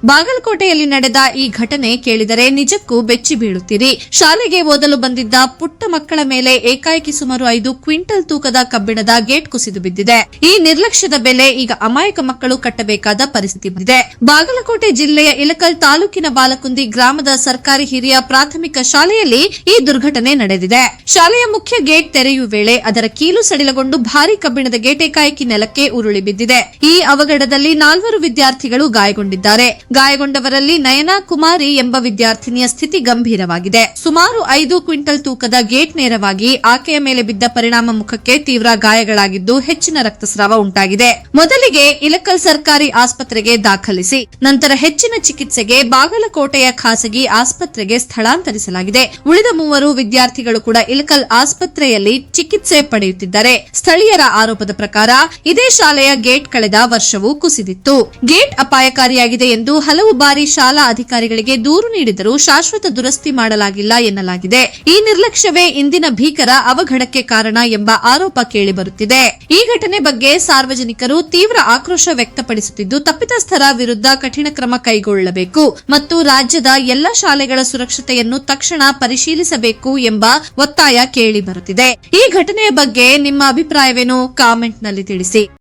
ಬಾಗಲಕೋಟೆಯಲ್ಲಿ ನಡೆದ ಈ ಘಟನೆ ಕೇಳಿದರೆ ನಿಜಕ್ಕೂ ಬೆಚ್ಚಿ ಬೀಳುತ್ತೀರಿ. ಶಾಲೆಗೆ ಓದಲು ಬಂದಿದ್ದ ಪುಟ್ಟ ಮಕ್ಕಳ ಮೇಲೆ ಏಕಾಏಕಿ ಸುಮಾರು 5 ಕ್ವಿಂಟಲ್ ತೂಕದ ಕಬ್ಬಿಣದ ಗೇಟ್ ಕುಸಿದು ಬಿದ್ದಿದೆ. ಈ ನಿರ್ಲಕ್ಷ್ಯದ ಬೆಲೆ ಈಗ ಅಮಾಯಕ ಮಕ್ಕಳು ಕಟ್ಟಬೇಕಾದ ಪರಿಸ್ಥಿತಿ ಬಂದಿದೆ. ಬಾಗಲಕೋಟೆ ಜಿಲ್ಲೆಯ ಇಳಕಲ್ ತಾಲೂಕಿನ ಬಾಲಕುಂದಿ ಗ್ರಾಮದ ಸರ್ಕಾರಿ ಹಿರಿಯ ಪ್ರಾಥಮಿಕ ಶಾಲೆಯಲ್ಲಿ ಈ ದುರ್ಘಟನೆ ನಡೆದಿದೆ. ಶಾಲೆಯ ಮುಖ್ಯ ಗೇಟ್ ತೆರೆಯುವ ವೇಳೆ ಅದರ ಕೀಲು ಸಡಿಲಗೊಂಡು ಭಾರೀ ಕಬ್ಬಿಣದ ಗೇಟ್ ಏಕಾಏಕಿ ನೆಲಕ್ಕೆ ಉರುಳಿ ಬಿದ್ದಿದೆ. ಈ ಅವಘಡದಲ್ಲಿ 4 ವಿದ್ಯಾರ್ಥಿಗಳು ಗಾಯಗೊಂಡಿದ್ದಾರೆ. ಗಾಯಗೊಂಡವರಲ್ಲಿ ನಯನಾ ಕುಮಾರಿ ಎಂಬ ವಿದ್ಯಾರ್ಥಿನಿಯ ಸ್ಥಿತಿ ಗಂಭೀರವಾಗಿದೆ. ಸುಮಾರು 5 ಕ್ವಿಂಟಲ್ ತೂಕದ ಗೇಟ್ ನೇರವಾಗಿ ಆಕೆಯ ಮೇಲೆ ಬಿದ್ದ ಪರಿಣಾಮ ಮುಖಕ್ಕೆ ತೀವ್ರ ಗಾಯಗಳಾಗಿದ್ದು ಹೆಚ್ಚಿನ ರಕ್ತಸ್ರಾವ ಉಂಟಾಗಿದೆ. ಮೊದಲಿಗೆ ಇಳಕಲ್ ಸರ್ಕಾರಿ ಆಸ್ಪತ್ರೆಗೆ ದಾಖಲಿಸಿ ನಂತರ ಹೆಚ್ಚಿನ ಚಿಕಿತ್ಸೆಗೆ ಬಾಗಲಕೋಟೆಯ ಖಾಸಗಿ ಆಸ್ಪತ್ರೆಗೆ ಸ್ಥಳಾಂತರಿಸಲಾಗಿದೆ. ಉಳಿದ 3 ವಿದ್ಯಾರ್ಥಿಗಳು ಕೂಡ ಇಳಕಲ್ ಆಸ್ಪತ್ರೆಯಲ್ಲಿ ಚಿಕಿತ್ಸೆ ಪಡೆಯುತ್ತಿದ್ದಾರೆ. ಸ್ಥಳೀಯರ ಆರೋಪದ ಪ್ರಕಾರ ಇದೇ ಶಾಲೆಯ ಗೇಟ್ ಕಳೆದ ವರ್ಷವೂ ಕುಸಿದಿತ್ತು. ಗೇಟ್ ಅಪಾಯಕಾರಿಯಾಗಿದೆ ಎಂದು ಹಲವು ಬಾರಿ ಶಾಲಾ ಅಧಿಕಾರಿಗಳಿಗೆ ದೂರು ನೀಡಿದರೂ ಶಾಶ್ವತ ದುರಸ್ತಿ ಮಾಡಲಾಗಿಲ್ಲ ಎನ್ನಲಾಗಿದೆ. ಈ ನಿರ್ಲಕ್ಷ್ಯವೇ ಇಂದಿನ ಭೀಕರ ಅವಘಡಕ್ಕೆ ಕಾರಣ ಎಂಬ ಆರೋಪ ಕೇಳಿಬರುತ್ತಿದೆ. ಈ ಘಟನೆ ಬಗ್ಗೆ ಸಾರ್ವಜನಿಕರು ತೀವ್ರ ಆಕ್ರೋಶ ವ್ಯಕ್ತಪಡಿಸುತ್ತಿದ್ದು ತಪ್ಪಿತಸ್ಥರ ವಿರುದ್ಧ ಕಠಿಣ ಕ್ರಮ ಕೈಗೊಳ್ಳಬೇಕು ಮತ್ತು ರಾಜ್ಯದ ಎಲ್ಲ ಶಾಲೆಗಳ ಸುರಕ್ಷತೆಯನ್ನು ತಕ್ಷಣ ಪರಿಶೀಲಿಸಬೇಕು ಎಂಬ ಒತ್ತಾಯ ಕೇಳಿಬರುತ್ತಿದೆ. ಈ ಘಟನೆಯ ಬಗ್ಗೆ ನಿಮ್ಮ ಅಭಿಪ್ರಾಯವೇನು? ಕಾಮೆಂಟ್ನಲ್ಲಿ ತಿಳಿಸಿ.